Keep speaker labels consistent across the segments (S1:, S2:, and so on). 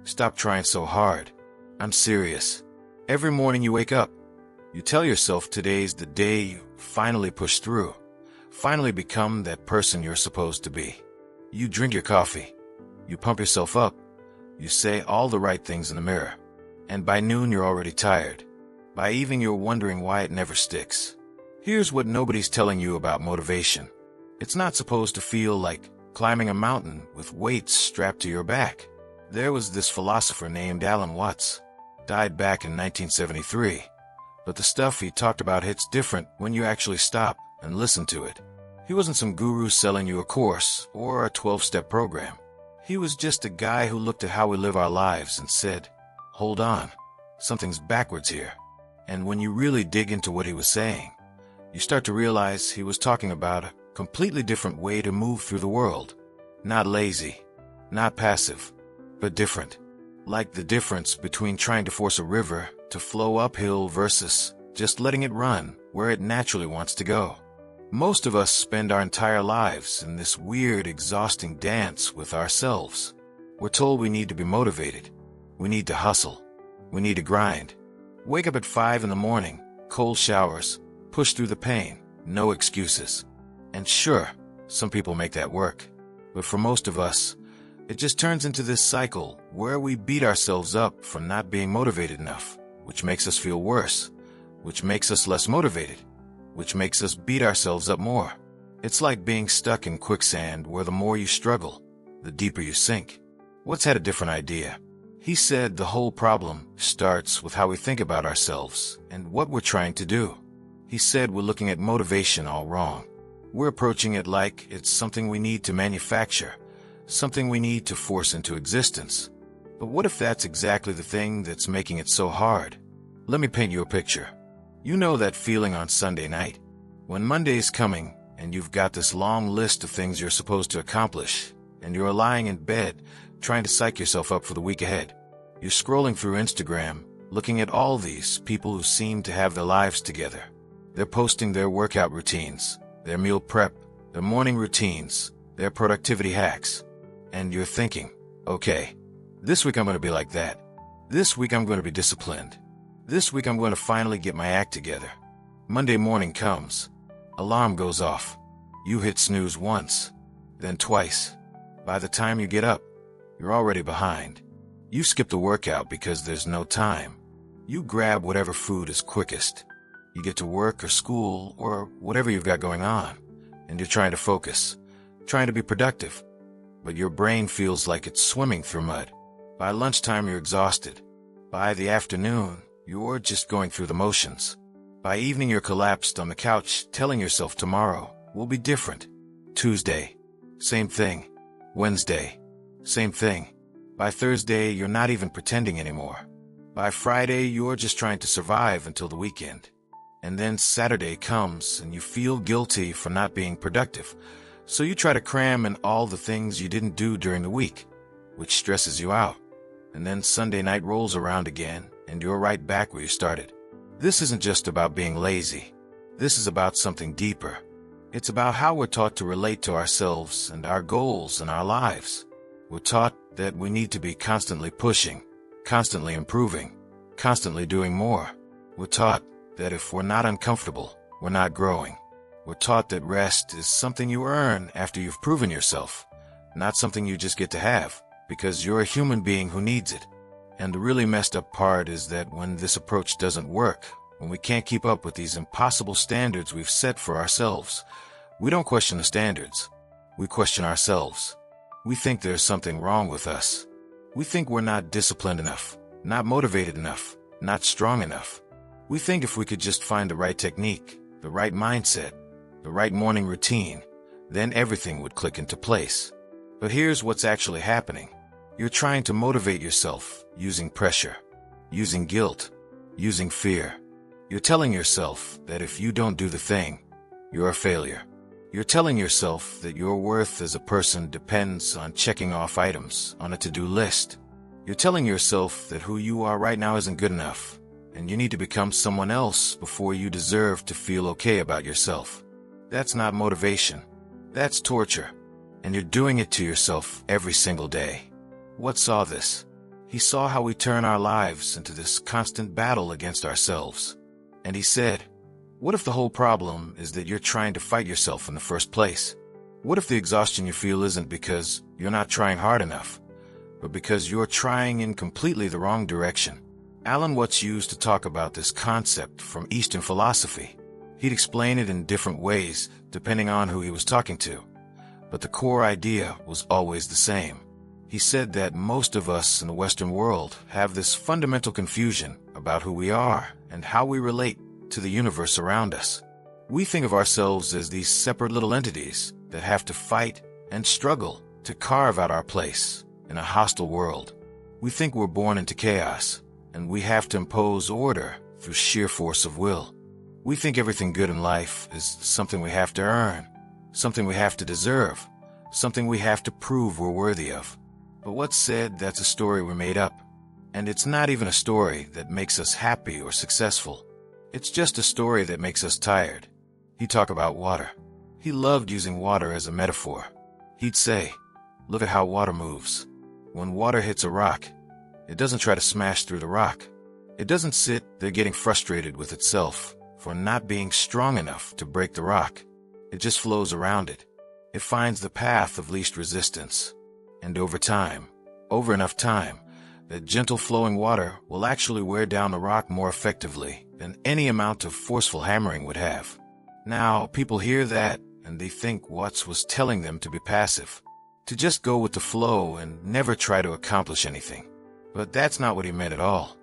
S1: Stop trying so hard. I'm serious. Every morning you wake up, you tell yourself today's the day you finally push through, finally become that person you're supposed to be. You drink your coffee. You pump yourself up. You say all the right things in the mirror. And by noon you're already tired. By evening you're wondering why it never sticks. Here's what nobody's telling you about motivation. It's not supposed to feel like climbing a mountain with weights strapped to your back. There was this philosopher named Alan Watts, died back in 1973. But the stuff he talked about hits different when you actually stop and listen to it. He wasn't some guru selling you a course or a 12-step program. He was just a guy who looked at how we live our lives and said, hold on, something's backwards here. And when you really dig into what he was saying, you start to realize he was talking about a completely different way to move through the world. Not lazy, not passive, but different. Like the difference between trying to force a river to flow uphill versus just letting it run where it naturally wants to go. Most of us spend our entire lives in this weird, exhausting dance with ourselves. We're told we need to be motivated. We need to hustle. We need to grind. Wake up at 5 in the morning, cold showers, push through the pain, no excuses. And sure, some people make that work. But for most of us, it just turns into this cycle where we beat ourselves up for not being motivated enough, which makes us feel worse, which makes us less motivated, which makes us beat ourselves up more. It's like being stuck in quicksand where the more you struggle, the deeper you sink. Watts had a different idea. He said the whole problem starts with how we think about ourselves and what we're trying to do. He said we're looking at motivation all wrong. We're approaching it like it's something we need to manufacture, something we need to force into existence. But what if that's exactly the thing that's making it so hard? Let me paint you a picture. You know that feeling on Sunday night, when Monday's coming and you've got this long list of things you're supposed to accomplish, and you're lying in bed trying to psych yourself up for the week ahead. You're scrolling through Instagram, looking at all these people who seem to have their lives together. They're posting their workout routines, their meal prep, their morning routines, their productivity hacks. And you're thinking, okay, this week I'm going to be like that. This week I'm going to be disciplined. This week I'm going to finally get my act together. Monday morning comes. Alarm goes off. You hit snooze once, then twice. By the time you get up, you're already behind. You skip the workout because there's no time. You grab whatever food is quickest. You get to work or school or whatever you've got going on, and you're trying to focus, trying to be productive. But your brain feels like it's swimming through mud. By lunchtime, you're exhausted. By the afternoon, you're just going through the motions. By evening, you're collapsed on the couch, telling yourself tomorrow will be different. Tuesday, same thing. Wednesday, same thing. By Thursday, you're not even pretending anymore. By Friday, you're just trying to survive until the weekend. And then Saturday comes and you feel guilty for not being productive. So you try to cram in all the things you didn't do during the week, which stresses you out. And then Sunday night rolls around again and you're right back where you started. This isn't just about being lazy. This is about something deeper. It's about how we're taught to relate to ourselves and our goals and our lives. We're taught that we need to be constantly pushing, constantly improving, constantly doing more. We're taught that if we're not uncomfortable, we're not growing. We're taught that rest is something you earn after you've proven yourself, not something you just get to have because you're a human being who needs it. And the really messed up part is that when this approach doesn't work, when we can't keep up with these impossible standards we've set for ourselves, we don't question the standards. We question ourselves. We think there's something wrong with us. We think we're not disciplined enough, not motivated enough, not strong enough. We think if we could just find the right technique, the right mindset, the right morning routine, then everything would click into place. But here's what's actually happening. You're trying to motivate yourself using pressure, using guilt, using fear. You're telling yourself that if you don't do the thing, you're a failure. You're telling yourself that your worth as a person depends on checking off items on a to-do list. You're telling yourself that who you are right now isn't good enough, and you need to become someone else before you deserve to feel okay about yourself. That's not motivation. That's torture. And you're doing it to yourself every single day. What saw this? He saw how we turn our lives into this constant battle against ourselves. And he said, what if the whole problem is that you're trying to fight yourself in the first place? What if the exhaustion you feel isn't because you're not trying hard enough, but because you're trying in completely the wrong direction? Alan Watts used to talk about this concept from Eastern philosophy. He'd explain it in different ways depending on who he was talking to, but the core idea was always the same. He said that most of us in the Western world have this fundamental confusion about who we are and how we relate to the universe around us. We think of ourselves as these separate little entities that have to fight and struggle to carve out our place in a hostile world. We think we're born into chaos, and we have to impose order through sheer force of will. We think everything good in life is something we have to earn, something we have to deserve, something we have to prove we're worthy of. But Watts said that's a story we made up. And it's not even a story that makes us happy or successful. It's just a story that makes us tired. He'd talk about water. He loved using water as a metaphor. He'd say, look at how water moves. When water hits a rock, it doesn't try to smash through the rock. It doesn't sit there getting frustrated with itself for not being strong enough to break the rock. It just flows around it. It finds the path of least resistance. And over time, over enough time, that gentle flowing water will actually wear down the rock more effectively than any amount of forceful hammering would have. Now, people hear that and they think Watts was telling them to be passive, to just go with the flow and never try to accomplish anything. But that's not what he meant at all.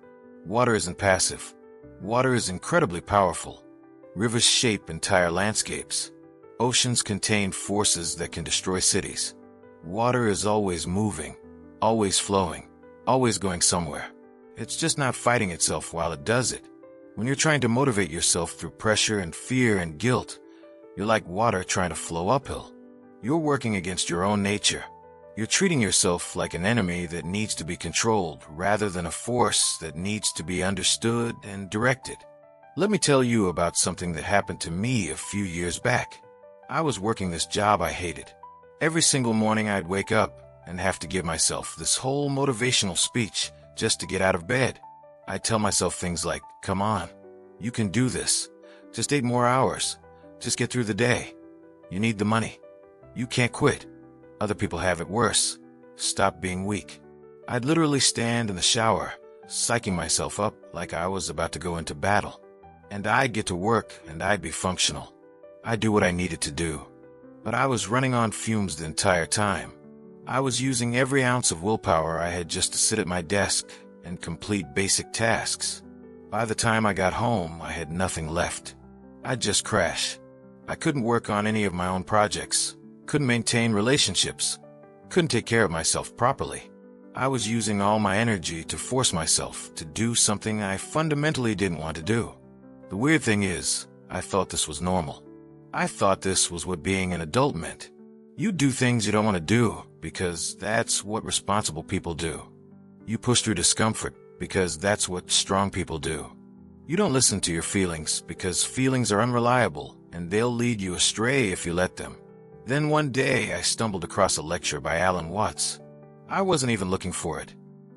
S1: Water isn't passive. Water is incredibly powerful. Rivers shape entire landscapes. Oceans contain forces that can destroy cities. Water is always moving, always flowing, always going somewhere. It's just not fighting itself while it does it. When you're trying to motivate yourself through pressure and fear and guilt, you're like water trying to flow uphill. You're working against your own nature. You're treating yourself like an enemy that needs to be controlled rather than a force that needs to be understood and directed. Let me tell you about something that happened to me a few years back. I was working this job I hated. Every single morning I'd wake up and have to give myself this whole motivational speech just to get out of bed. I'd tell myself things like, come on, you can do this. Just 8 more hours. Just get through the day. You need the money. You can't quit. Other people have it worse. Stop being weak. I'd literally stand in the shower, psyching myself up like I was about to go into battle. And I'd get to work and I'd be functional. I'd do what I needed to do. But I was running on fumes the entire time. I was using every ounce of willpower I had just to sit at my desk and complete basic tasks. By the time I got home, I had nothing left. I'd just crash. I couldn't work on any of my own projects, couldn't maintain relationships, couldn't take care of myself properly. I was using all my energy to force myself to do something I fundamentally didn't want to do. The weird thing is, I thought this was normal. I thought this was what being an adult meant. You do things you don't want to do because that's what responsible people do. You push through discomfort because that's what strong people do. You don't listen to your feelings because feelings are unreliable and they'll lead you astray if you let them. Then one day I stumbled across a lecture by Alan Watts. I wasn't even looking for it.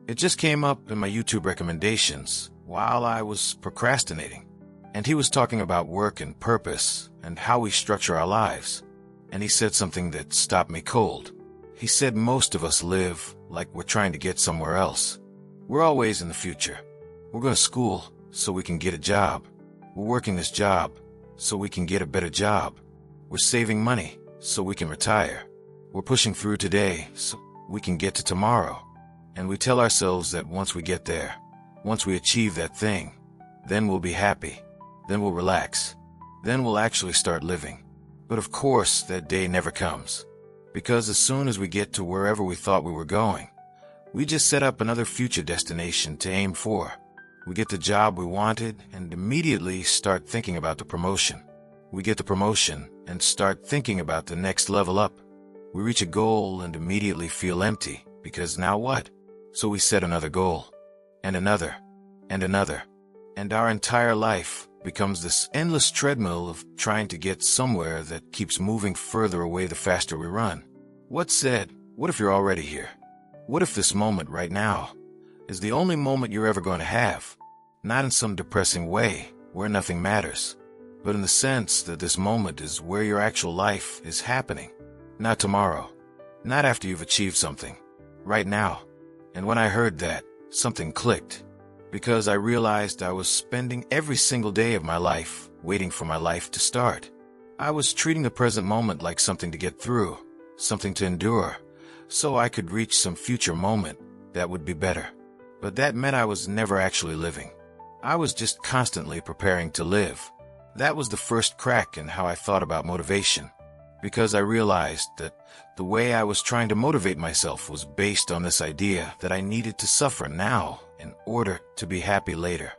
S1: It just came up in my YouTube recommendations while I was procrastinating. And he was talking about work and purpose and how we structure our lives. And he said something that stopped me cold. He said most of us live like we're trying to get somewhere else. We're always in the future. We're going to school so we can get a job. We're working this job so we can get a better job. We're saving money so we can retire. We're pushing through today so we can get to tomorrow. And we tell ourselves that once we get there, once we achieve that thing, then we'll be happy. Then we'll relax. Then we'll actually start living. But of course, that day never comes. Because as soon as we get to wherever we thought we were going, we just set up another future destination to aim for. We get the job we wanted and immediately start thinking about the promotion. We get the promotion and start thinking about the next level up. We reach a goal and immediately feel empty because now what? So we set another goal, and another, and another. And our entire life becomes this endless treadmill of trying to get somewhere that keeps moving further away the faster we run. Watts said, what if you're already here? What if this moment right now is the only moment you're ever going to have. Not in some depressing way, where nothing matters, but in the sense that this moment is where your actual life is happening. Not tomorrow, not after you've achieved something, right now. And when I heard that, something clicked, because I realized I was spending every single day of my life waiting for my life to start. I was treating the present moment like something to get through, something to endure, so I could reach some future moment that would be better. But that meant I was never actually living. I was just constantly preparing to live. That was the first crack in how I thought about motivation, because I realized that the way I was trying to motivate myself was based on this idea that I needed to suffer now in order to be happy later.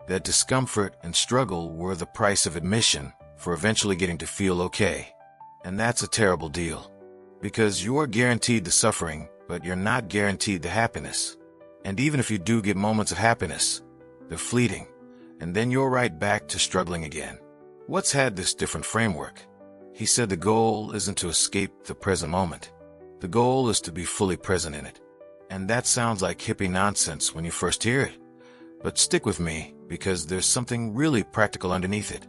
S1: That discomfort and struggle were the price of admission for eventually getting to feel okay. And that's a terrible deal, because you're guaranteed the suffering, but you're not guaranteed the happiness. And even if you do get moments of happiness, they're fleeting, and then you're right back to struggling again. What's had this different framework? He said the goal isn't to escape the present moment. The goal is to be fully present in it. And that sounds like hippie nonsense when you first hear it. But stick with me, because there's something really practical underneath it.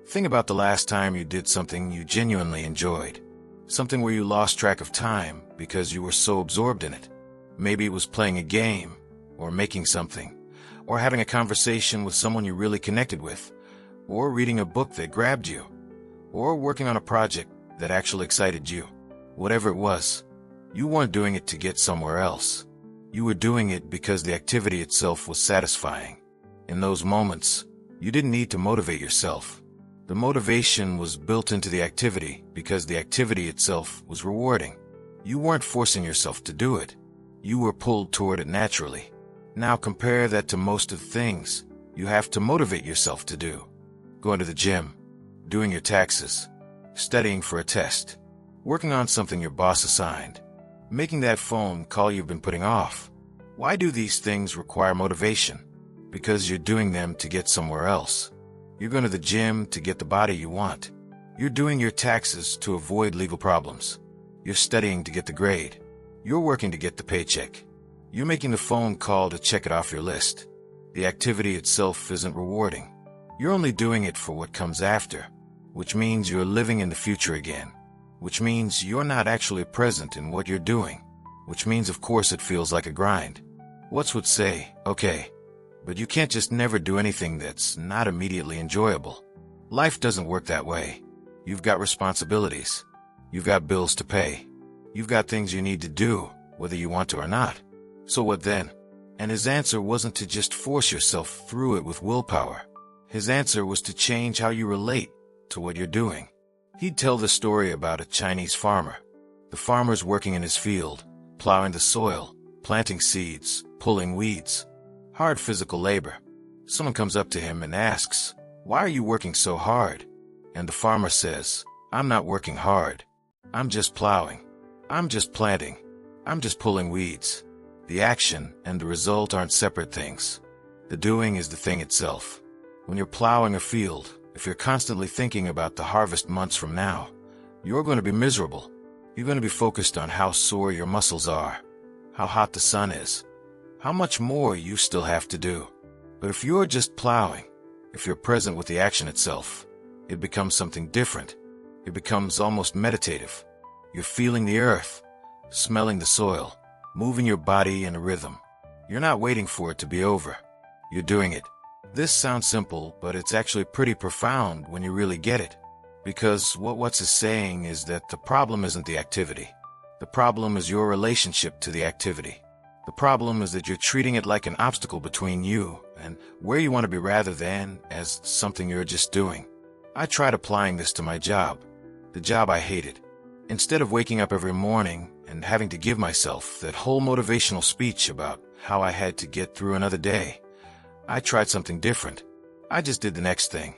S1: Think about the last time you did something you genuinely enjoyed. Something where you lost track of time because you were so absorbed in it. Maybe it was playing a game, or making something, or having a conversation with someone you really connected with, or reading a book that grabbed you, or working on a project that actually excited you. Whatever it was, you weren't doing it to get somewhere else. You were doing it because the activity itself was satisfying. In those moments, you didn't need to motivate yourself. The motivation was built into the activity because the activity itself was rewarding. You weren't forcing yourself to do it. You were pulled toward it naturally. Now compare that to most of the things you have to motivate yourself to do. Going to the gym, doing your taxes, studying for a test, working on something your boss assigned, making that phone call you've been putting off. Why do these things require motivation? Because you're doing them to get somewhere else. You're going to the gym to get the body you want. You're doing your taxes to avoid legal problems. You're studying to get the grade. You're working to get the paycheck. You're making the phone call to check it off your list. The activity itself isn't rewarding. You're only doing it for what comes after, which means you're living in the future again, which means you're not actually present in what you're doing, which means of course it feels like a grind. What's would say, okay, but you can't just never do anything that's not immediately enjoyable. Life doesn't work that way. You've got responsibilities. You've got bills to pay. You've got things you need to do, whether you want to or not. So what then? And his answer wasn't to just force yourself through it with willpower. His answer was to change how you relate to what you're doing. He'd tell the story about a Chinese farmer. The farmer's working in his field, plowing the soil, planting seeds, pulling weeds. Hard physical labor. Someone comes up to him and asks, "Why are you working so hard?" And the farmer says, "I'm not working hard. I'm just plowing. I'm just planting. I'm just pulling weeds." The action and the result aren't separate things. The doing is the thing itself. When you're plowing a field, if you're constantly thinking about the harvest months from now, you're going to be miserable. You're going to be focused on how sore your muscles are, how hot the sun is, how much more you still have to do. But if you're just plowing, if you're present with the action itself, it becomes something different. It becomes almost meditative. You're feeling the earth, smelling the soil, moving your body in a rhythm. You're not waiting for it to be over. You're doing it. This sounds simple, but it's actually pretty profound when you really get it. Because what Watts is saying is that the problem isn't the activity. The problem is your relationship to the activity. The problem is that you're treating it like an obstacle between you and where you want to be rather than as something you're just doing. I tried applying this to my job, the job I hated. Instead of waking up every morning and having to give myself that whole motivational speech about how I had to get through another day, I tried something different. I just did the next thing.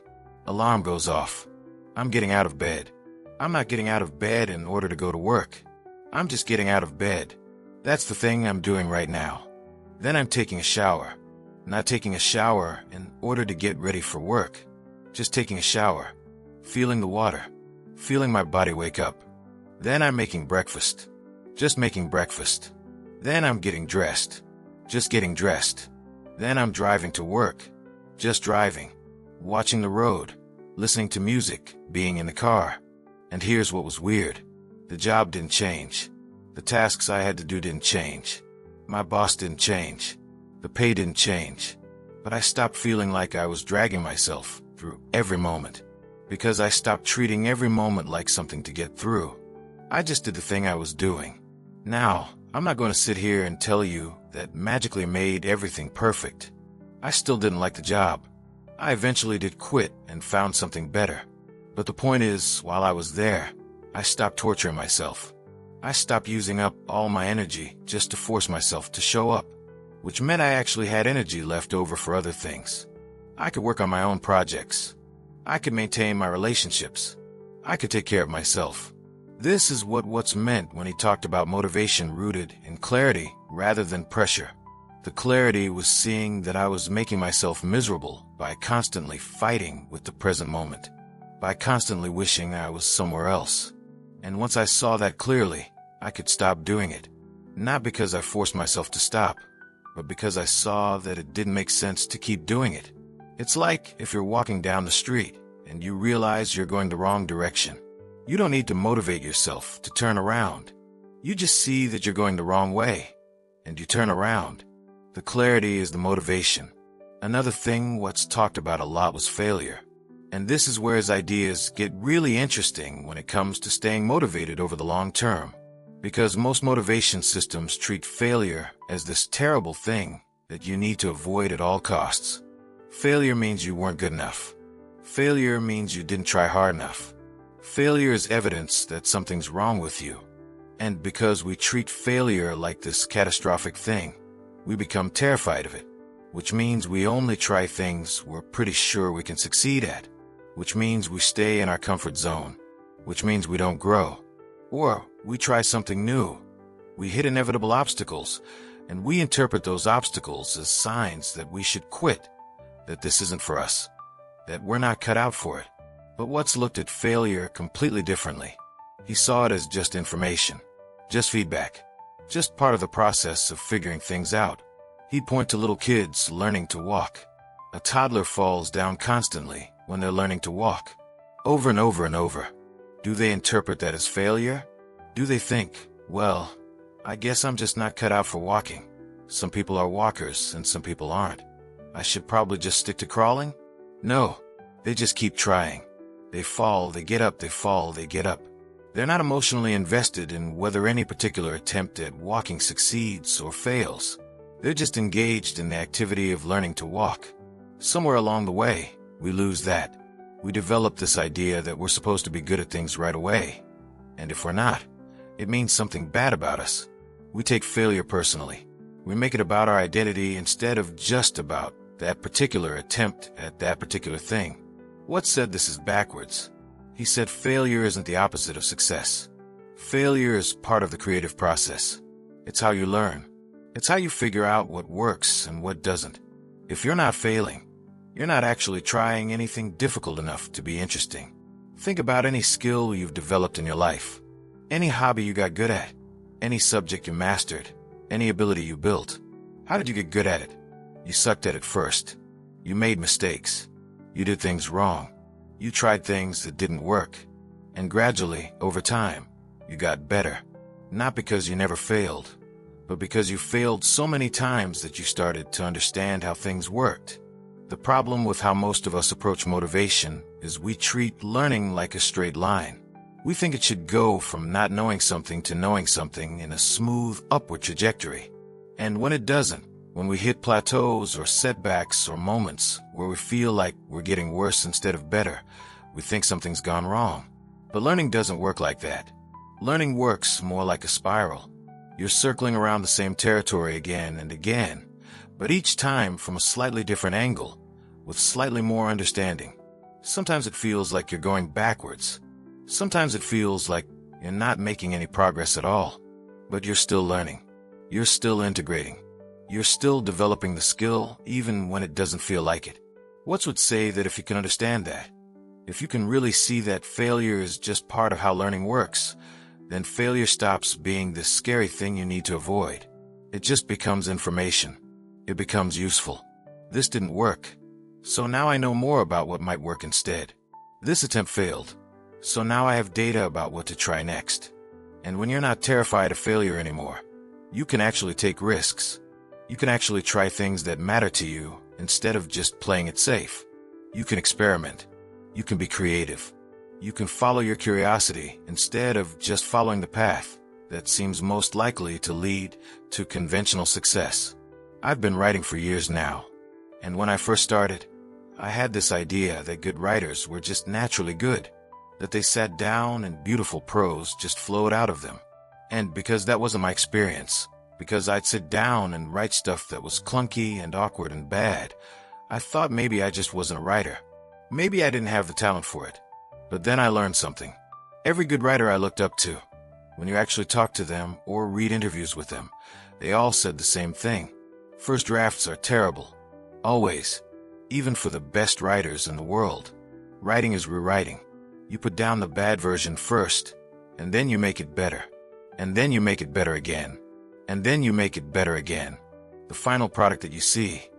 S1: Alarm goes off. I'm getting out of bed. I'm not getting out of bed in order to go to work. I'm just getting out of bed. That's the thing I'm doing right now. Then I'm taking a shower. Not taking a shower in order to get ready for work. Just taking a shower. Feeling the water. Feeling my body wake up. Then I'm making breakfast. Just making breakfast. Then I'm getting dressed. just getting dressed. Then I'm driving to work, just driving, watching the road, listening to music, being in the car. And here's what was weird. The job didn't change. The tasks I had to do didn't change. My boss didn't change. The pay didn't change. But I stopped feeling like I was dragging myself through every moment, because I stopped treating every moment like something to get through. I just did the thing I was doing. Now, I'm not going to sit here and tell you that magically made everything perfect. I still didn't like the job. I eventually did quit and found something better. But the point is, while I was there, I stopped torturing myself. I stopped using up all my energy just to force myself to show up, which meant I actually had energy left over for other things. I could work on my own projects. I could maintain my relationships. I could take care of myself. This is what's meant when he talked about motivation rooted in clarity rather than pressure. The clarity was seeing that I was making myself miserable by constantly fighting with the present moment, by constantly wishing I was somewhere else. And once I saw that clearly, I could stop doing it. Not because I forced myself to stop, but because I saw that it didn't make sense to keep doing it. It's like if you're walking down the street and you realize you're going the wrong direction. You don't need to motivate yourself to turn around. You just see that you're going the wrong way, and you turn around. The clarity is the motivation. Another thing what's talked about a lot was failure. And this is where his ideas get really interesting when it comes to staying motivated over the long term. Because most motivation systems treat failure as this terrible thing that you need to avoid at all costs. Failure means you weren't good enough. Failure means you didn't try hard enough. Failure is evidence that something's wrong with you. And because we treat failure like this catastrophic thing, we become terrified of it, which means we only try things we're pretty sure we can succeed at, which means we stay in our comfort zone, which means we don't grow. Or we try something new. We hit inevitable obstacles, and we interpret those obstacles as signs that we should quit, that this isn't for us, that we're not cut out for it. But Watts looked at failure completely differently. He saw it as just information, just feedback, just part of the process of figuring things out. He'd point to little kids learning to walk. A toddler falls down constantly when they're learning to walk, over and over and over. Do they interpret that as failure? Do they think, well, I guess I'm just not cut out for walking. Some people are walkers and some people aren't. I should probably just stick to crawling? No, they just keep trying. They fall, they get up, they fall, they get up. They're not emotionally invested in whether any particular attempt at walking succeeds or fails. They're just engaged in the activity of learning to walk. Somewhere along the way, we lose that. We develop this idea that we're supposed to be good at things right away. And if we're not, it means something bad about us. We take failure personally. We make it about our identity instead of just about that particular attempt at that particular thing. Watts said this is backwards. He said failure isn't the opposite of success. Failure is part of the creative process. It's how you learn. It's how you figure out what works and what doesn't. If you're not failing, you're not actually trying anything difficult enough to be interesting. Think about any skill you've developed in your life, any hobby you got good at, any subject you mastered, any ability you built. How did you get good at it? You sucked at it first. You made mistakes. You did things wrong. You tried things that didn't work. And gradually, over time, you got better. Not because you never failed, but because you failed so many times that you started to understand how things worked. The problem with how most of us approach motivation is we treat learning like a straight line. We think it should go from not knowing something to knowing something in a smooth upward trajectory. And when it doesn't, when we hit plateaus or setbacks or moments where we feel like we're getting worse instead of better, we think something's gone wrong. But learning doesn't work like that. Learning works more like a spiral. You're circling around the same territory again and again, but each time from a slightly different angle, with slightly more understanding. Sometimes it feels like you're going backwards. Sometimes it feels like you're not making any progress at all, but you're still learning. You're still integrating. You're still developing the skill even when it doesn't feel like it. Watts would say that if you can understand that, if you can really see that failure is just part of how learning works, then failure stops being this scary thing you need to avoid. It just becomes information. It becomes useful. This didn't work, so now I know more about what might work instead. This attempt failed, so now I have data about what to try next. And when you're not terrified of failure anymore, you can actually take risks. You can actually try things that matter to you instead of just playing it safe. You can experiment. You can be creative. You can follow your curiosity instead of just following the path that seems most likely to lead to conventional success. I've been writing for years now, and when I first started, I had this idea that good writers were just naturally good, that they sat down and beautiful prose just flowed out of them. And because that wasn't my experience, because I'd sit down and write stuff that was clunky and awkward and bad, I thought maybe I just wasn't a writer. Maybe I didn't have the talent for it. But then I learned something. Every good writer I looked up to, when you actually talk to them or read interviews with them, they all said the same thing. First drafts are terrible. Always. Even for the best writers in the world. Writing is rewriting. You put down the bad version first, and then you make it better. And then you make it better again. And then you make it better again. The final product that you see,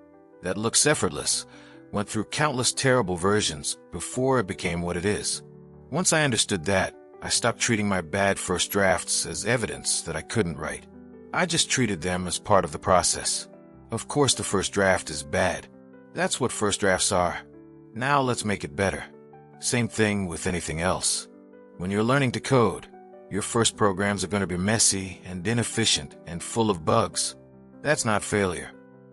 S1: that looks effortless, went through countless terrible versions before it became what it is. Once I understood that, I stopped treating my bad first drafts as evidence that I couldn't write. I just treated them as part of the process. Of course the first draft is bad. That's what first drafts are. Now let's make it better. Same thing with anything else. When you're learning to code, your first programs are going to be messy and inefficient and full of bugs. That's not failure.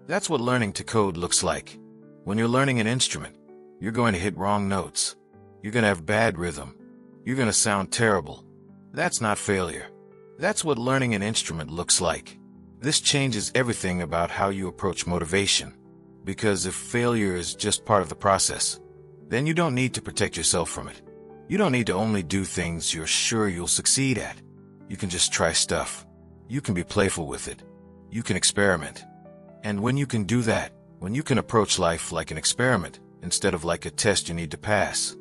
S1: That's what learning to code looks like. When you're learning an instrument, you're going to hit wrong notes. You're going to have bad rhythm. You're going to sound terrible. That's not failure. That's what learning an instrument looks like. This changes everything about how you approach motivation. Because if failure is just part of the process, then you don't need to protect yourself from it. You don't need to only do things you're sure you'll succeed at. You can just try stuff. You can be playful with it. You can experiment. And when you can do that, when you can approach life like an experiment instead of like a test you need to pass,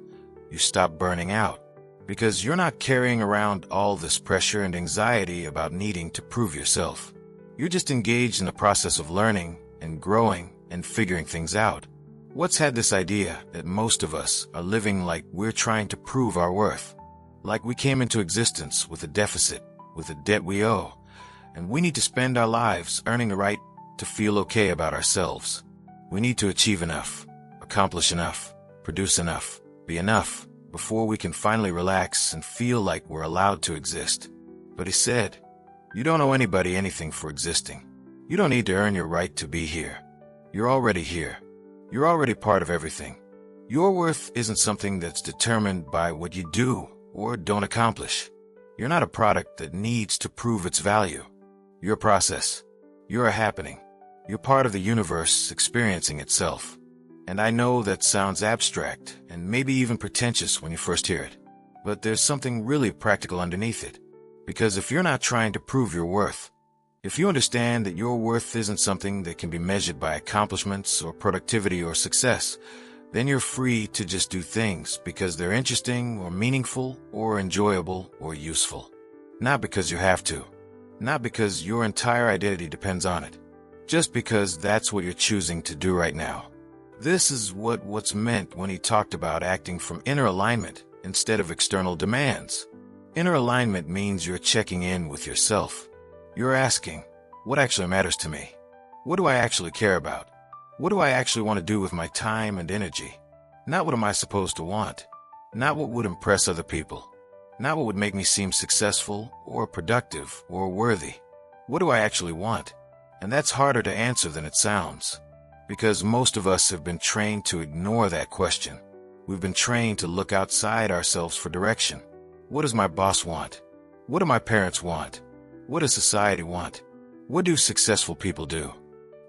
S1: you stop burning out. Because you're not carrying around all this pressure and anxiety about needing to prove yourself. You're just engaged in the process of learning and growing and figuring things out. What's had this idea that most of us are living like we're trying to prove our worth? Like we came into existence with a deficit, with a debt we owe, and we need to spend our lives earning the right to feel okay about ourselves. We need to achieve enough, accomplish enough, produce enough, be enough, before we can finally relax and feel like we're allowed to exist. But he said, you don't owe anybody anything for existing. You don't need to earn your right to be here. You're already here. You're already part of everything. Your worth isn't something that's determined by what you do or don't accomplish. You're not a product that needs to prove its value. You're a process. You're a happening. You're part of the universe experiencing itself. And I know that sounds abstract and maybe even pretentious when you first hear it. But there's something really practical underneath it. Because if you're not trying to prove your worth, if you understand that your worth isn't something that can be measured by accomplishments or productivity or success, then you're free to just do things because they're interesting or meaningful or enjoyable or useful. Not because you have to. Not because your entire identity depends on it. Just because that's what you're choosing to do right now. This is what's meant when he talked about acting from inner alignment instead of external demands. Inner alignment means you're checking in with yourself. You're asking, what actually matters to me? What do I actually care about? What do I actually want to do with my time and energy? Not what am I supposed to want? Not what would impress other people? Not what would make me seem successful or productive or worthy? What do I actually want? And that's harder to answer than it sounds. Because most of us have been trained to ignore that question. We've been trained to look outside ourselves for direction. What does my boss want? What do my parents want? What does society want? What do successful people do?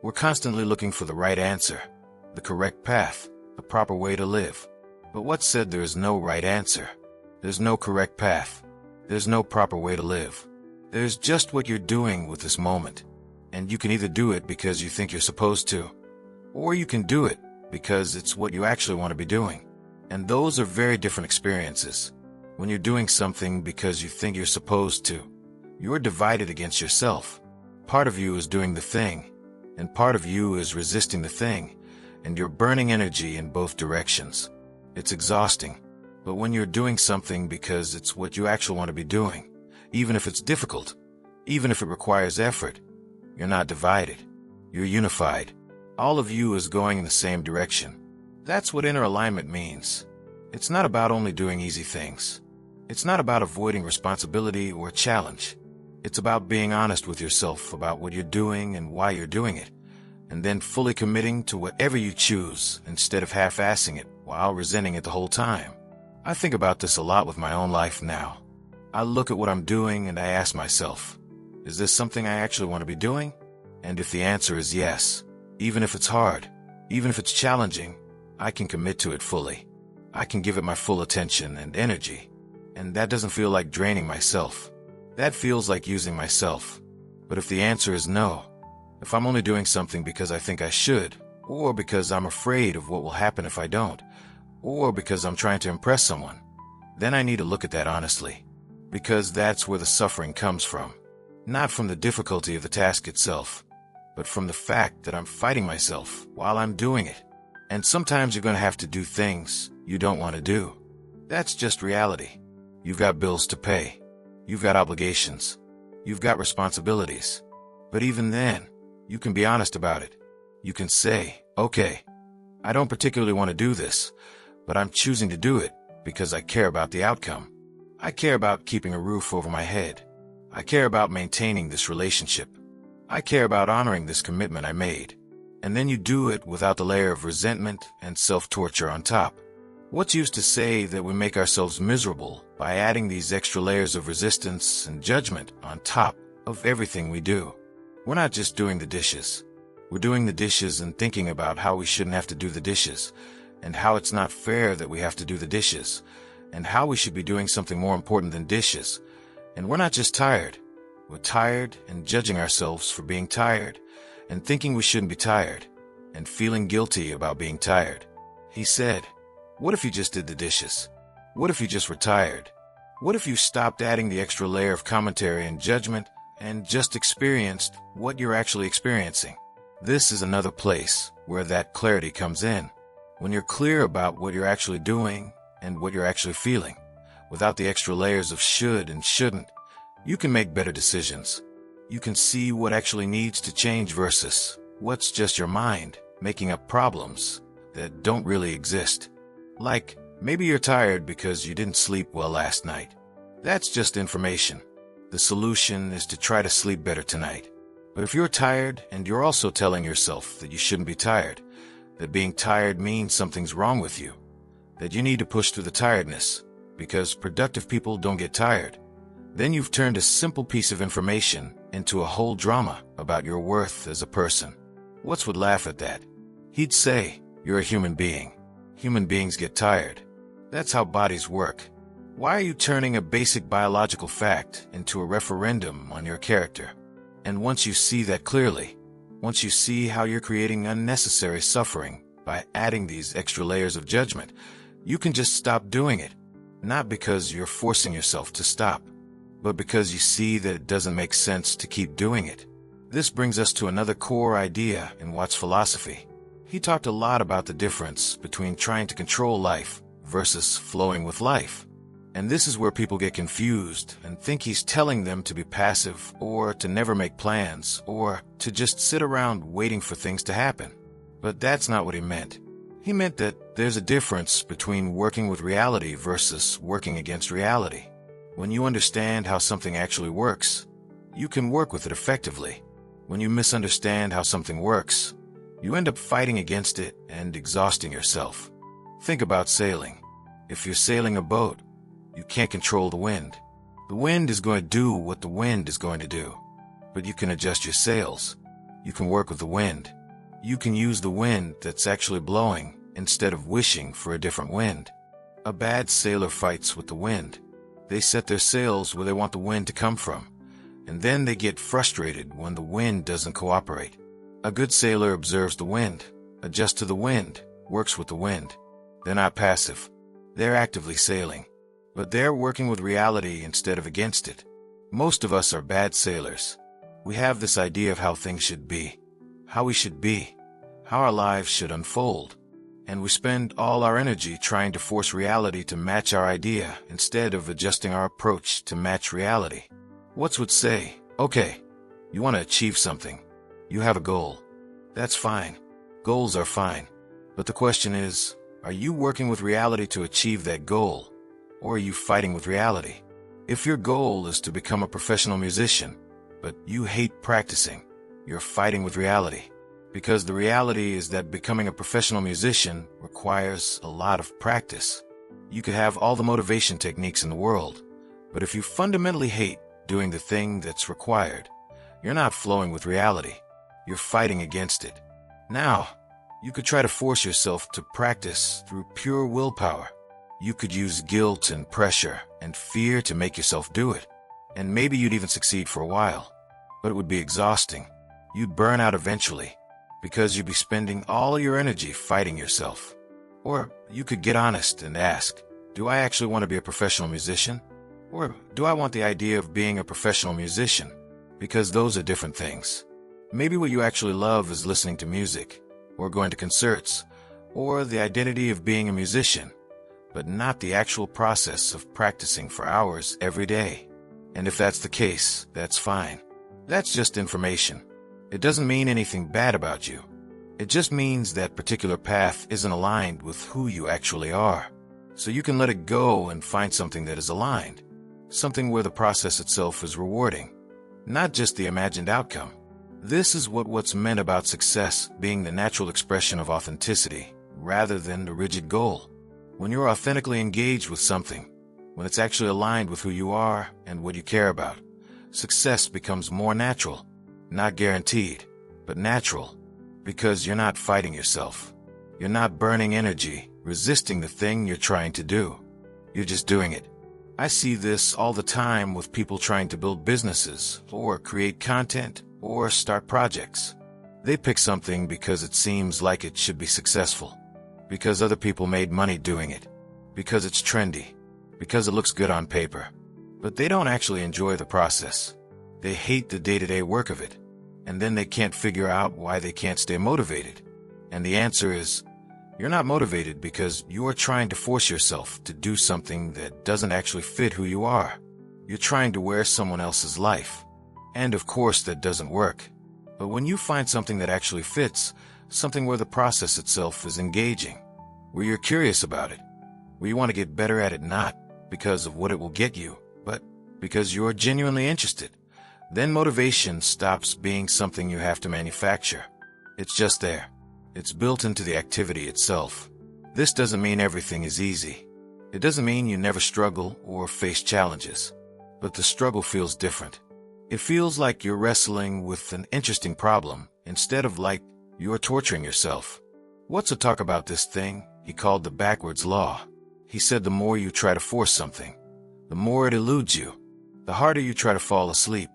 S1: We're constantly looking for the right answer, the correct path, the proper way to live. But what said there is no right answer? There's no correct path. There's no proper way to live. There's just what you're doing with this moment. And you can either do it because you think you're supposed to, or you can do it because it's what you actually want to be doing. And those are very different experiences. When you're doing something because you think you're supposed to, you're divided against yourself. Part of you is doing the thing, and part of you is resisting the thing, and you're burning energy in both directions. It's exhausting. But when you're doing something because it's what you actually want to be doing, even if it's difficult, even if it requires effort, you're not divided. You're unified. All of you is going in the same direction. That's what inner alignment means. It's not about only doing easy things. It's not about avoiding responsibility or challenge. It's about being honest with yourself about what you're doing and why you're doing it, and then fully committing to whatever you choose instead of half-assing it while resenting it the whole time. I think about this a lot with my own life now. I look at what I'm doing and I ask myself, is this something I actually want to be doing? And if the answer is yes, even if it's hard, even if it's challenging, I can commit to it fully. I can give it my full attention and energy. And that doesn't feel like draining myself. That feels like using myself. But if the answer is no, if I'm only doing something because I think I should, or because I'm afraid of what will happen if I don't, or because I'm trying to impress someone, then I need to look at that honestly. Because that's where the suffering comes from. Not from the difficulty of the task itself, but from the fact that I'm fighting myself while I'm doing it. And sometimes you're going to have to do things you don't want to do. That's just reality. You've got bills to pay. You've got obligations. You've got responsibilities. But even then, you can be honest about it. You can say, okay, I don't particularly want to do this, but I'm choosing to do it because I care about the outcome. I care about keeping a roof over my head. I care about maintaining this relationship. I care about honoring this commitment I made. And then you do it without the layer of resentment and self-torture on top. What's used to say that we make ourselves miserable by adding these extra layers of resistance and judgment on top of everything we do. We're not just doing the dishes. We're doing the dishes and thinking about how we shouldn't have to do the dishes, and how it's not fair that we have to do the dishes, and how we should be doing something more important than dishes. And we're not just tired. We're tired and judging ourselves for being tired, and thinking we shouldn't be tired, and feeling guilty about being tired. He said, what if you just did the dishes? What if you just were tired? What if you stopped adding the extra layer of commentary and judgment and just experienced what you're actually experiencing? This is another place where that clarity comes in. When you're clear about what you're actually doing and what you're actually feeling, without the extra layers of should and shouldn't, you can make better decisions. You can see what actually needs to change versus what's just your mind making up problems that don't really exist. Like, maybe you're tired because you didn't sleep well last night. That's just information. The solution is to try to sleep better tonight. But if you're tired and you're also telling yourself that you shouldn't be tired, that being tired means something's wrong with you, that you need to push through the tiredness because productive people don't get tired, then you've turned a simple piece of information into a whole drama about your worth as a person. Watts would laugh at that. He'd say, you're a human being. Human beings get tired. That's how bodies work. Why are you turning a basic biological fact into a referendum on your character? And once you see that clearly, once you see how you're creating unnecessary suffering by adding these extra layers of judgment, you can just stop doing it. Not because you're forcing yourself to stop, but because you see that it doesn't make sense to keep doing it. This brings us to another core idea in Watts' philosophy. He talked a lot about the difference between trying to control life versus flowing with life. And this is where people get confused and think he's telling them to be passive or to never make plans or to just sit around waiting for things to happen. But that's not what he meant. He meant that there's a difference between working with reality versus working against reality. When you understand how something actually works, you can work with it effectively. When you misunderstand how something works, you end up fighting against it and exhausting yourself. Think about sailing. If you're sailing a boat, you can't control the wind. The wind is going to do what the wind is going to do. But you can adjust your sails. You can work with the wind. You can use the wind that's actually blowing instead of wishing for a different wind. A bad sailor fights with the wind. They set their sails where they want the wind to come from, and then they get frustrated when the wind doesn't cooperate. A good sailor observes the wind, adjusts to the wind, works with the wind. They're not passive. They're actively sailing. But they're working with reality instead of against it. Most of us are bad sailors. We have this idea of how things should be, how we should be, how our lives should unfold. And we spend all our energy trying to force reality to match our idea instead of adjusting our approach to match reality. What would say, okay, you want to achieve something. You have a goal. That's fine. Goals are fine. But the question is, are you working with reality to achieve that goal? Or are you fighting with reality? If your goal is to become a professional musician, but you hate practicing, you're fighting with reality. Because the reality is that becoming a professional musician requires a lot of practice. You could have all the motivation techniques in the world, but if you fundamentally hate doing the thing that's required, you're not flowing with reality. You're fighting against it. Now, you could try to force yourself to practice through pure willpower. You could use guilt and pressure and fear to make yourself do it. And maybe you'd even succeed for a while. But it would be exhausting. You'd burn out eventually, because you'd be spending all your energy fighting yourself. Or you could get honest and ask, do I actually want to be a professional musician? Or do I want the idea of being a professional musician? Because those are different things. Maybe what you actually love is listening to music, or going to concerts, or the identity of being a musician, but not the actual process of practicing for hours every day. And if that's the case, that's fine. That's just information. It doesn't mean anything bad about you. It just means that particular path isn't aligned with who you actually are. So you can let it go and find something that is aligned. Something where the process itself is rewarding, not just the imagined outcome. This is what's meant about success being the natural expression of authenticity, rather than the rigid goal. When you're authentically engaged with something, when it's actually aligned with who you are and what you care about, success becomes more natural. Not guaranteed, but natural. Because you're not fighting yourself. You're not burning energy, resisting the thing you're trying to do. You're just doing it. I see this all the time with people trying to build businesses, or create content, or start projects. They pick something because it seems like it should be successful. Because other people made money doing it. Because it's trendy. Because it looks good on paper. But they don't actually enjoy the process. They hate the day-to-day work of it. And then they can't figure out why they can't stay motivated. And the answer is, you're not motivated because you're trying to force yourself to do something that doesn't actually fit who you are. You're trying to wear someone else's life. And of course that doesn't work. But when you find something that actually fits, something where the process itself is engaging, where you're curious about it, where you want to get better at it not because of what it will get you, but because you're genuinely interested, then motivation stops being something you have to manufacture. It's just there. It's built into the activity itself. This doesn't mean everything is easy. It doesn't mean you never struggle or face challenges. But the struggle feels different. It feels like you're wrestling with an interesting problem instead of like you're torturing yourself. Watson talked about this thing he called the backwards law. He said the more you try to force something, the more it eludes you. The harder you try to fall asleep,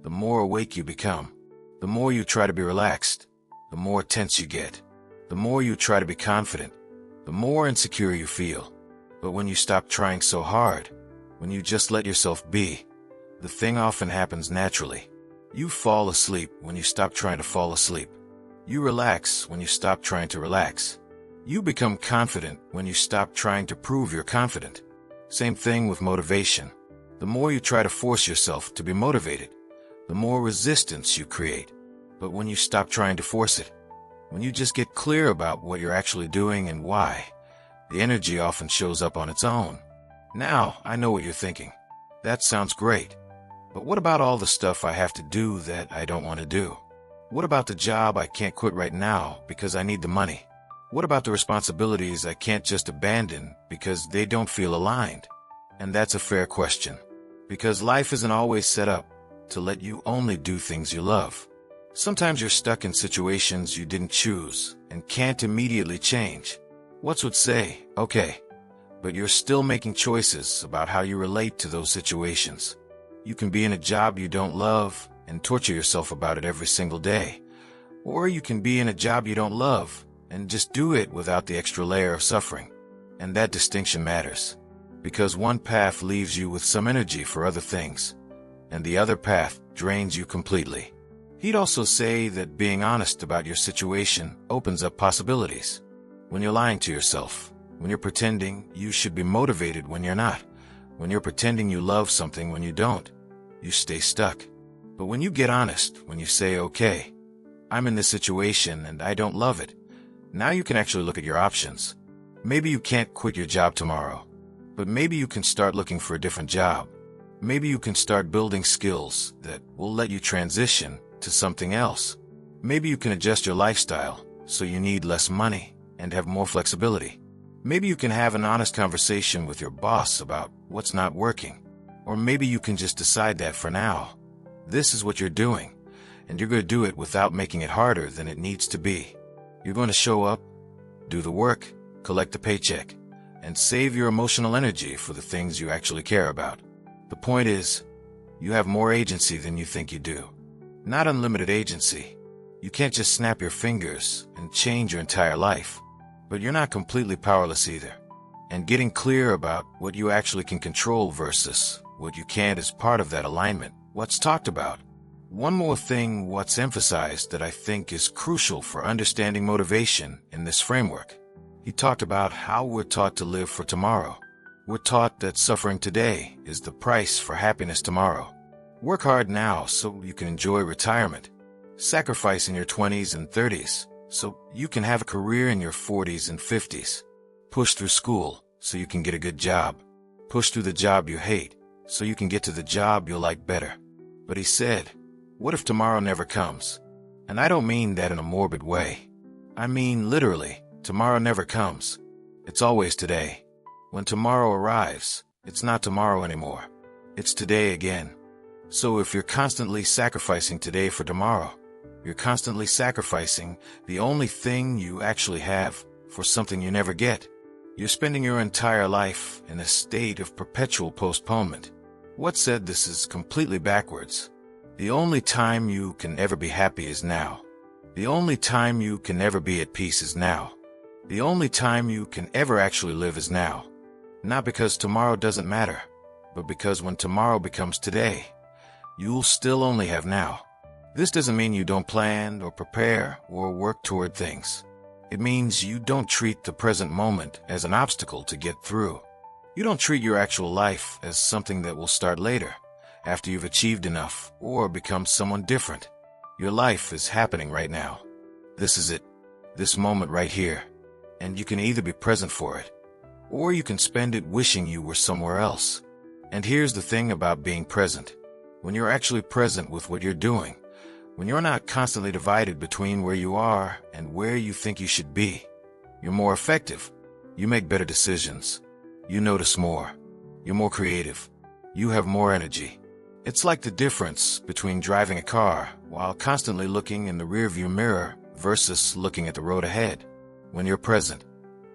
S1: the more awake you become. The more you try to be relaxed, the more tense you get. The more you try to be confident, the more insecure you feel. But when you stop trying so hard, when you just let yourself be, the thing often happens naturally. You fall asleep when you stop trying to fall asleep. You relax when you stop trying to relax. You become confident when you stop trying to prove you're confident. Same thing with motivation. The more you try to force yourself to be motivated, the more resistance you create. But when you stop trying to force it, when you just get clear about what you're actually doing and why, the energy often shows up on its own. Now, I know what you're thinking. That sounds great. But what about all the stuff I have to do that I don't want to do? What about the job I can't quit right now because I need the money? What about the responsibilities I can't just abandon because they don't feel aligned? And that's a fair question. Because life isn't always set up to let you only do things you love. Sometimes you're stuck in situations you didn't choose and can't immediately change. Watts would say, okay, but you're still making choices about how you relate to those situations. You can be in a job you don't love and torture yourself about it every single day. Or you can be in a job you don't love and just do it without the extra layer of suffering. And that distinction matters. Because one path leaves you with some energy for other things, and the other path drains you completely. He'd also say that being honest about your situation opens up possibilities. When you're lying to yourself, when you're pretending you should be motivated when you're not, when you're pretending you love something when you don't, you stay stuck. But when you get honest, when you say, okay, I'm in this situation and I don't love it, now you can actually look at your options. Maybe you can't quit your job tomorrow, but maybe you can start looking for a different job. Maybe you can start building skills that will let you transition to something else. Maybe you can adjust your lifestyle so you need less money and have more flexibility. Maybe you can have an honest conversation with your boss about what's not working. Or maybe you can just decide that for now, this is what you're doing, and you're going to do it without making it harder than it needs to be. You're going to show up, do the work, collect the paycheck, and save your emotional energy for the things you actually care about. The point is, you have more agency than you think you do. Not unlimited agency. You can't just snap your fingers and change your entire life. But you're not completely powerless either. And getting clear about what you actually can control versus what you can't is part of that alignment, what's talked about. One more thing, what's emphasized that I think is crucial for understanding motivation in this framework. He talked about how we're taught to live for tomorrow. We're taught that suffering today is the price for happiness tomorrow. Work hard now so you can enjoy retirement. Sacrifice in your 20s and 30s so you can have a career in your 40s and 50s. Push through school so you can get a good job. Push through the job you hate so you can get to the job you'll like better. But he said, what if tomorrow never comes? And I don't mean that in a morbid way. I mean literally, tomorrow never comes. It's always today. When tomorrow arrives, it's not tomorrow anymore. It's today again. So if you're constantly sacrificing today for tomorrow, you're constantly sacrificing the only thing you actually have for something you never get. You're spending your entire life in a state of perpetual postponement. What said this is completely backwards. The only time you can ever be happy is now. The only time you can ever be at peace is now. The only time you can ever actually live is now. Not because tomorrow doesn't matter, but because when tomorrow becomes today, you'll still only have now. This doesn't mean you don't plan or prepare or work toward things. It means you don't treat the present moment as an obstacle to get through. You don't treat your actual life as something that will start later, after you've achieved enough or become someone different. Your life is happening right now. This is it, this moment right here. And you can either be present for it, or you can spend it wishing you were somewhere else. And here's the thing about being present. When you're actually present with what you're doing, when you're not constantly divided between where you are and where you think you should be, you're more effective. You make better decisions. You notice more. You're more creative. You have more energy. It's like the difference between driving a car while constantly looking in the rearview mirror versus looking at the road ahead. When you're present,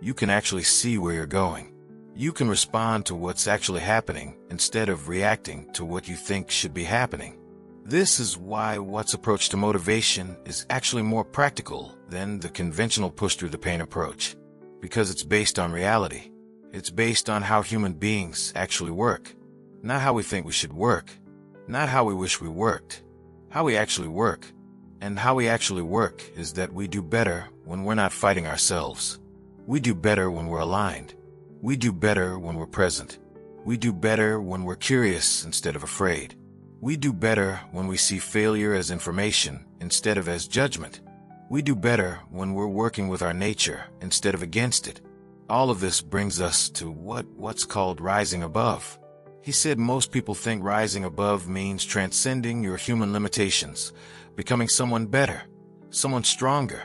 S1: you can actually see where you're going. You can respond to what's actually happening instead of reacting to what you think should be happening. This is why Watt's approach to motivation is actually more practical than the conventional push-through-the-pain approach, because it's based on reality. It's based on how human beings actually work, not how we think we should work, not how we wish we worked, how we actually work. And how we actually work is that we do better when we're not fighting ourselves. We do better when we're aligned. We do better when we're present. We do better when we're curious instead of afraid. We do better when we see failure as information instead of as judgment. We do better when we're working with our nature instead of against it. All of this brings us to what's called rising above. He said most people think rising above means transcending your human limitations, becoming someone better, someone stronger,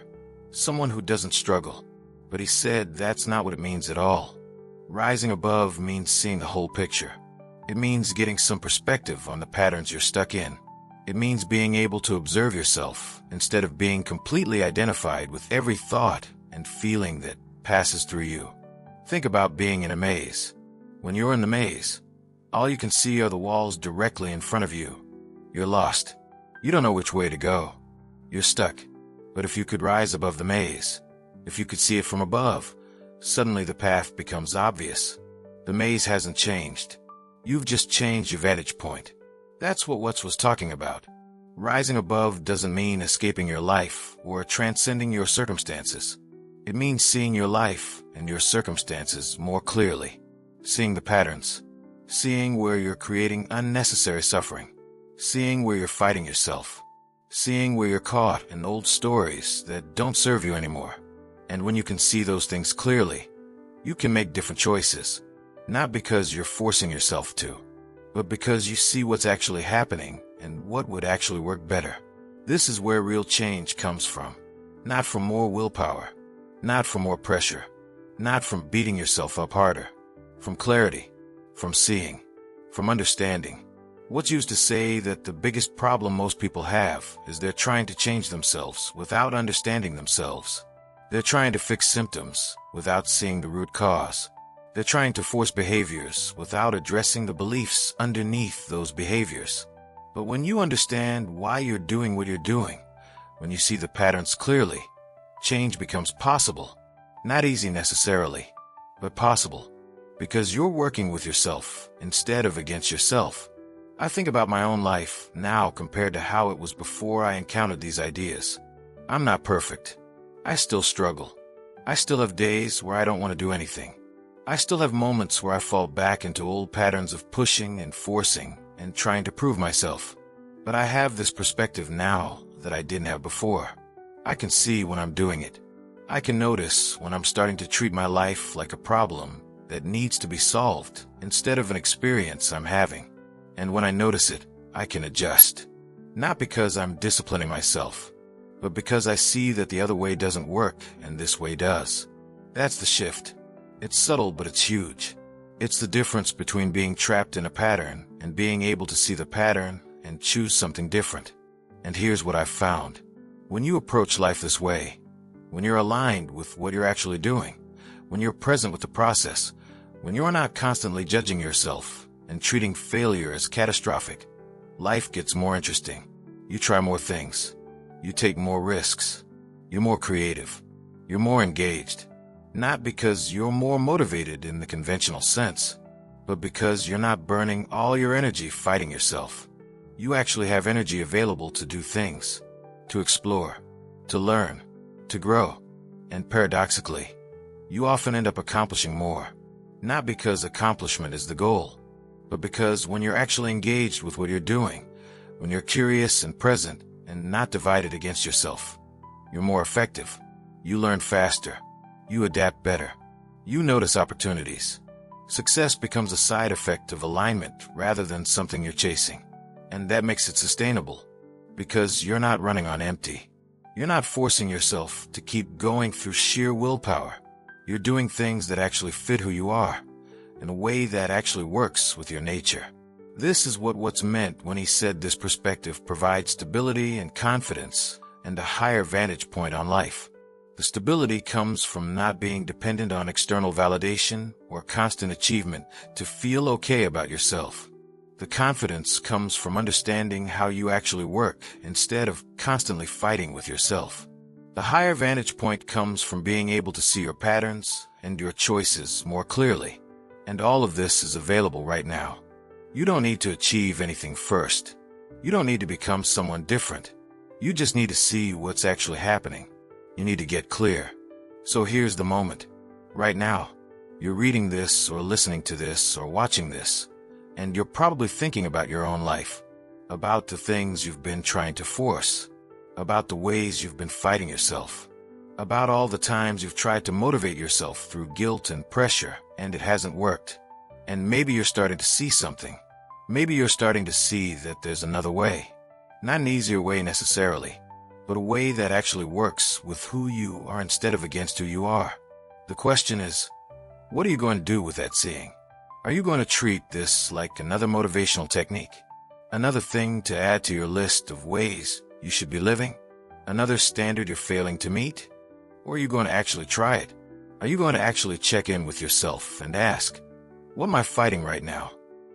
S1: someone who doesn't struggle. But he said that's not what it means at all. Rising above means seeing the whole picture. It means getting some perspective on the patterns you're stuck in. It means being able to observe yourself instead of being completely identified with every thought and feeling that passes through you. Think about being in a maze. When you're in the maze, all you can see are the walls directly in front of you. You're lost. You don't know which way to go. You're stuck. But if you could rise above the maze, if you could see it from above, suddenly the path becomes obvious. The maze hasn't changed. You've just changed your vantage point. That's what Watts was talking about. Rising above doesn't mean escaping your life or transcending your circumstances. It means seeing your life and your circumstances more clearly, seeing the patterns, seeing where you're creating unnecessary suffering, seeing where you're fighting yourself, seeing where you're caught in old stories that don't serve you anymore. And when you can see those things clearly, you can make different choices, not because you're forcing yourself to, but because you see what's actually happening and what would actually work better. This is where real change comes from, not from more willpower, not from more pressure, not from beating yourself up harder, from clarity, from seeing, from understanding. What's used to say that the biggest problem most people have is they're trying to change themselves without understanding themselves. They're trying to fix symptoms without seeing the root cause. They're trying to force behaviors without addressing the beliefs underneath those behaviors. But when you understand why you're doing what you're doing, when you see the patterns clearly, change becomes possible. Not easy necessarily, but possible. Because you're working with yourself instead of against yourself. I think about my own life now compared to how it was before I encountered these ideas. I'm not perfect. I still struggle. I still have days where I don't want to do anything. I still have moments where I fall back into old patterns of pushing and forcing and trying to prove myself. But I have this perspective now that I didn't have before. I can see when I'm doing it. I can notice when I'm starting to treat my life like a problem that needs to be solved instead of an experience I'm having. And when I notice it, I can adjust. Not because I'm disciplining myself, but because I see that the other way doesn't work and this way does. That's the shift. It's subtle, but it's huge. It's the difference between being trapped in a pattern and being able to see the pattern and choose something different. And here's what I've found. When you approach life this way, when you're aligned with what you're actually doing, when you're present with the process, when you're not constantly judging yourself and treating failure as catastrophic, life gets more interesting. You try more things. You take more risks. You're more creative. You're more engaged. Not because you're more motivated in the conventional sense, but because you're not burning all your energy fighting yourself. You actually have energy available to do things, to explore, to learn, to grow. And paradoxically, you often end up accomplishing more. Not because accomplishment is the goal, but because when you're actually engaged with what you're doing, when you're curious and present and not divided against yourself, you're more effective. You learn faster. You adapt better. You notice opportunities. Success becomes a side effect of alignment rather than something you're chasing. And that makes it sustainable, because you're not running on empty. You're not forcing yourself to keep going through sheer willpower. You're doing things that actually fit who you are, in a way that actually works with your nature. This is what's meant when he said this perspective provides stability and confidence and a higher vantage point on life. The stability comes from not being dependent on external validation or constant achievement to feel okay about yourself. The confidence comes from understanding how you actually work instead of constantly fighting with yourself. The higher vantage point comes from being able to see your patterns and your choices more clearly. And all of this is available right now. You don't need to achieve anything first. You don't need to become someone different. You just need to see what's actually happening. You need to get clear. So here's the moment. Right now, you're reading this or listening to this or watching this, and you're probably thinking about your own life, about the things you've been trying to force, about the ways you've been fighting yourself, about all the times you've tried to motivate yourself through guilt and pressure, and it hasn't worked. And maybe you're starting to see something. Maybe you're starting to see that there's another way. Not an easier way necessarily, but a way that actually works with who you are instead of against who you are. The question is, what are you going to do with that seeing? Are you going to treat this like another motivational technique? Another thing to add to your list of ways you should be living? Another standard you're failing to meet? Or are you going to actually try it? Are you going to actually check in with yourself and ask, what am I fighting right now?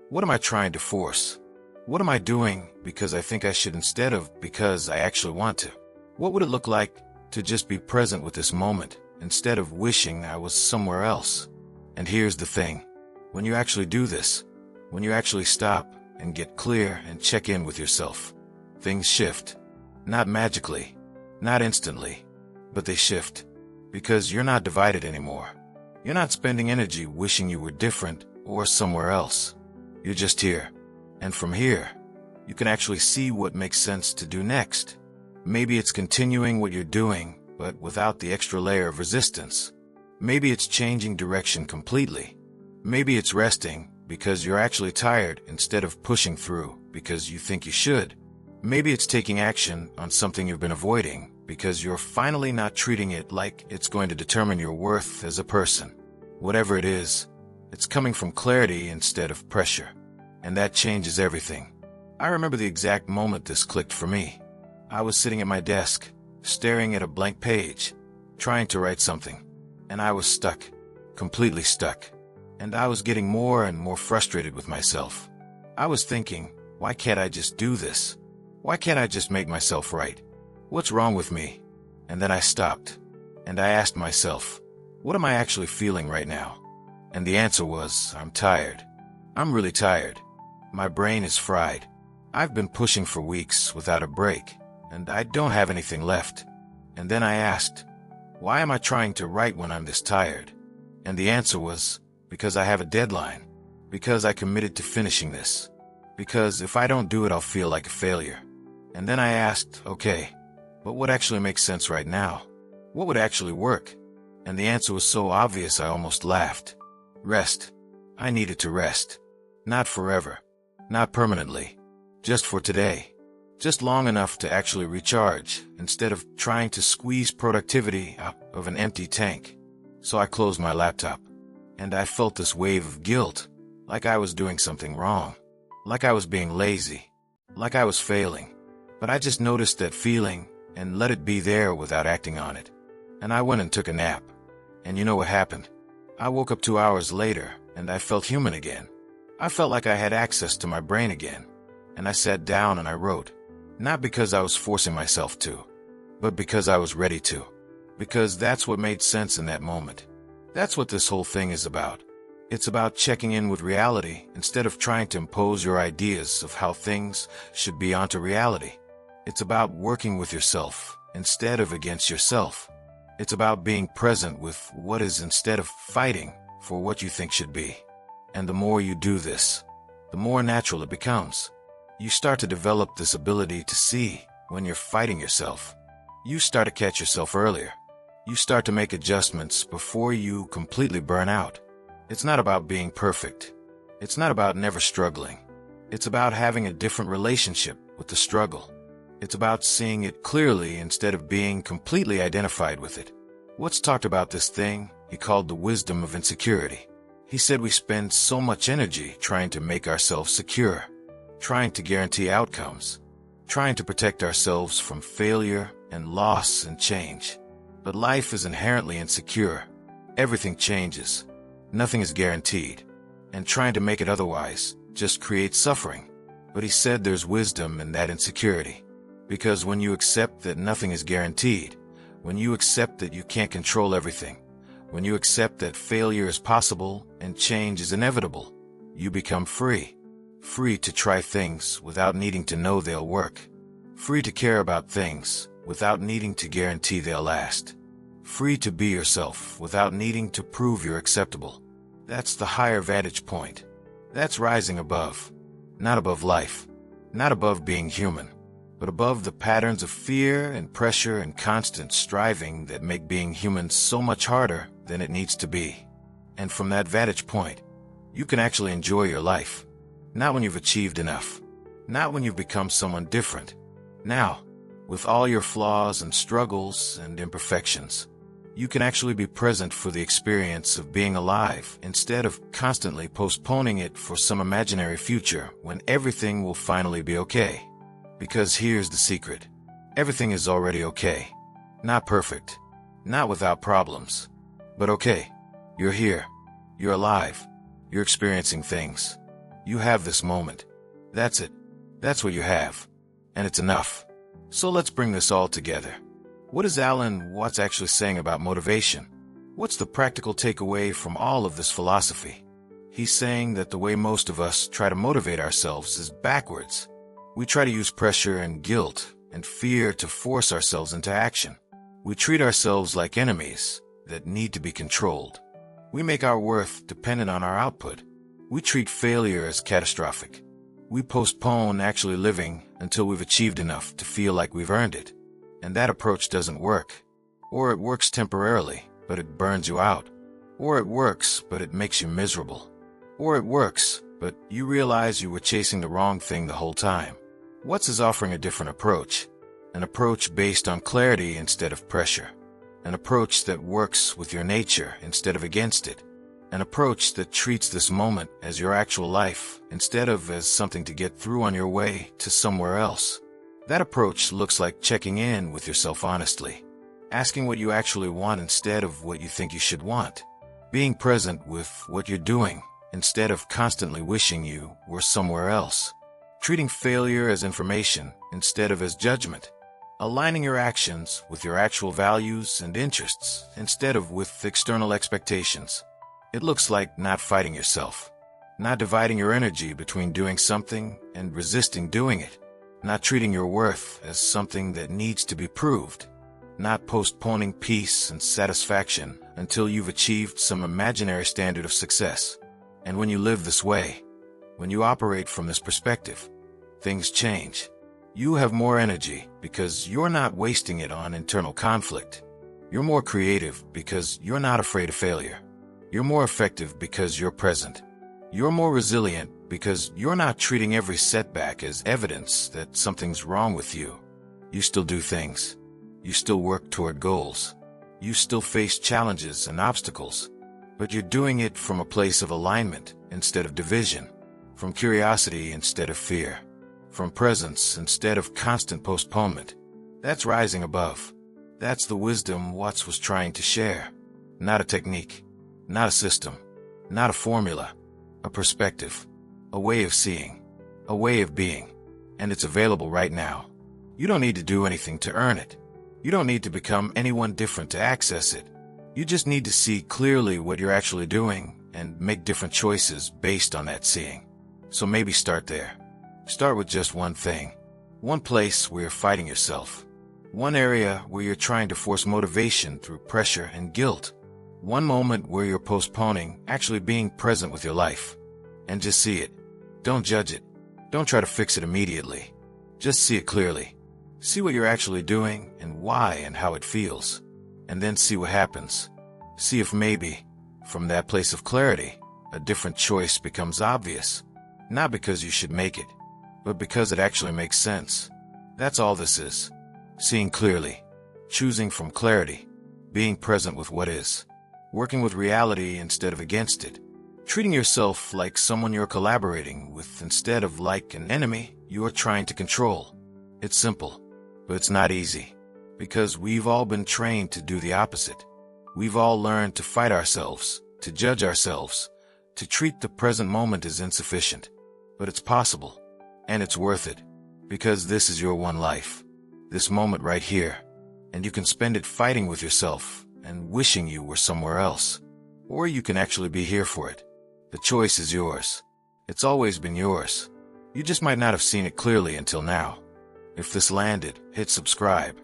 S1: What am I trying to force? What am I doing because I think I should instead of because I actually want to? What would it look like to just be present with this moment instead of wishing I was somewhere else? And here's the thing. When you actually do this, when you actually stop and get clear and check in with yourself, things shift. Not magically, not instantly, but they shift. Because you're not divided anymore. You're not spending energy wishing you were different or somewhere else. You're just here. And from here, you can actually see what makes sense to do next. Maybe it's continuing what you're doing, but without the extra layer of resistance. Maybe it's changing direction completely. Maybe it's resting because you're actually tired instead of pushing through because you think you should. Maybe it's taking action on something you've been avoiding because you're finally not treating it like it's going to determine your worth as a person. Whatever it is, it's coming from clarity instead of pressure. And that changes everything. I remember the exact moment this clicked for me. I was sitting at my desk, staring at a blank page, trying to write something. And I was stuck, completely stuck. And I was getting more and more frustrated with myself. I was thinking, why can't I just do this? Why can't I just make myself right? What's wrong with me? And then I stopped. And I asked myself, what am I actually feeling right now? And the answer was, I'm tired. I'm really tired. My brain is fried. I've been pushing for weeks without a break, and I don't have anything left. And then I asked, why am I trying to write when I'm this tired? And the answer was, because I have a deadline. Because I committed to finishing this. Because if I don't do it, I'll feel like a failure. And then I asked, okay, but what actually makes sense right now? What would actually work? And the answer was so obvious I almost laughed. Rest. I needed to rest. Not forever. Not permanently. Just for today. Just long enough to actually recharge, instead of trying to squeeze productivity out of an empty tank. So I closed my laptop. And I felt this wave of guilt, like I was doing something wrong. Like I was being lazy. Like I was failing. But I just noticed that feeling and let it be there without acting on it. And I went and took a nap. And you know what happened? I woke up 2 hours later, and I felt human again. I felt like I had access to my brain again. And I sat down and I wrote. Not because I was forcing myself to, but because I was ready to. Because that's what made sense in that moment. That's what this whole thing is about. It's about checking in with reality instead of trying to impose your ideas of how things should be onto reality. It's about working with yourself instead of against yourself. It's about being present with what is instead of fighting for what you think should be. And the more you do this, the more natural it becomes. You start to develop this ability to see when you're fighting yourself. You start to catch yourself earlier. You start to make adjustments before you completely burn out. It's not about being perfect. It's not about never struggling. It's about having a different relationship with the struggle. It's about seeing it clearly instead of being completely identified with it. Watts talked about this thing he called the wisdom of insecurity. He said we spend so much energy trying to make ourselves secure, trying to guarantee outcomes, trying to protect ourselves from failure and loss and change. But life is inherently insecure. Everything changes. Nothing is guaranteed. And trying to make it otherwise just creates suffering. But he said there's wisdom in that insecurity. Because when you accept that nothing is guaranteed, when you accept that you can't control everything, when you accept that failure is possible and change is inevitable, you become free. Free to try things without needing to know they'll work. Free to care about things without needing to guarantee they'll last. Free to be yourself without needing to prove you're acceptable. That's the higher vantage point. That's rising above. Not above life. Not above being human. But above the patterns of fear and pressure and constant striving that make being human so much harder than it needs to be. And from that vantage point, you can actually enjoy your life. Not when you've achieved enough. Not when you've become someone different. Now, with all your flaws and struggles and imperfections, you can actually be present for the experience of being alive instead of constantly postponing it for some imaginary future when everything will finally be okay. Because here's the secret. Everything is already okay. Not perfect. Not without problems. But okay. You're here. You're alive. You're experiencing things. You have this moment. That's it. That's what you have. And it's enough. So let's bring this all together. What is Alan Watts actually saying about motivation? What's the practical takeaway from all of this philosophy? He's saying that the way most of us try to motivate ourselves is backwards. We try to use pressure and guilt and fear to force ourselves into action. We treat ourselves like enemies that need to be controlled. We make our worth dependent on our output. We treat failure as catastrophic. We postpone actually living until we've achieved enough to feel like we've earned it. And that approach doesn't work. Or it works temporarily, but it burns you out. Or it works, but it makes you miserable. Or it works, but you realize you were chasing the wrong thing the whole time. What's is offering a different approach? An approach based on clarity instead of pressure. An approach that works with your nature instead of against it. An approach that treats this moment as your actual life instead of as something to get through on your way to somewhere else. That approach looks like checking in with yourself honestly. Asking what you actually want instead of what you think you should want. Being present with what you're doing instead of constantly wishing you were somewhere else. Treating failure as information instead of as judgment. Aligning your actions with your actual values and interests instead of with external expectations. It looks like not fighting yourself. Not dividing your energy between doing something and resisting doing it. Not treating your worth as something that needs to be proved. Not postponing peace and satisfaction until you've achieved some imaginary standard of success. And when you live this way, when you operate from this perspective, things change. You have more energy because you're not wasting it on internal conflict. You're more creative because you're not afraid of failure. You're more effective because you're present. You're more resilient because you're not treating every setback as evidence that something's wrong with you. You still do things. You still work toward goals. You still face challenges and obstacles. But you're doing it from a place of alignment instead of division. From curiosity instead of fear. From presence instead of constant postponement. That's rising above. That's the wisdom Watts was trying to share. Not a technique. Not a system. Not a formula. A perspective. A way of seeing. A way of being. And it's available right now. You don't need to do anything to earn it. You don't need to become anyone different to access it. You just need to see clearly what you're actually doing and make different choices based on that seeing. So maybe start there. Start with just one thing. One place where you're fighting yourself. One area where you're trying to force motivation through pressure and guilt. One moment where you're postponing actually being present with your life. And just see it. Don't judge it. Don't try to fix it immediately. Just see it clearly. See what you're actually doing and why and how it feels. And then see what happens. See if maybe, from that place of clarity, a different choice becomes obvious. Not because you should make it, but because it actually makes sense. That's all this is. Seeing clearly. Choosing from clarity. Being present with what is. Working with reality instead of against it. Treating yourself like someone you're collaborating with instead of like an enemy you're trying to control. It's simple, but it's not easy. Because we've all been trained to do the opposite. We've all learned to fight ourselves, to judge ourselves, to treat the present moment as insufficient. But it's possible, and it's worth it, because this is your one life, this moment right here, and you can spend it fighting with yourself and wishing you were somewhere else. Or you can actually be here for it. The choice is yours. It's always been yours. You just might not have seen it clearly until now. If this landed, hit subscribe.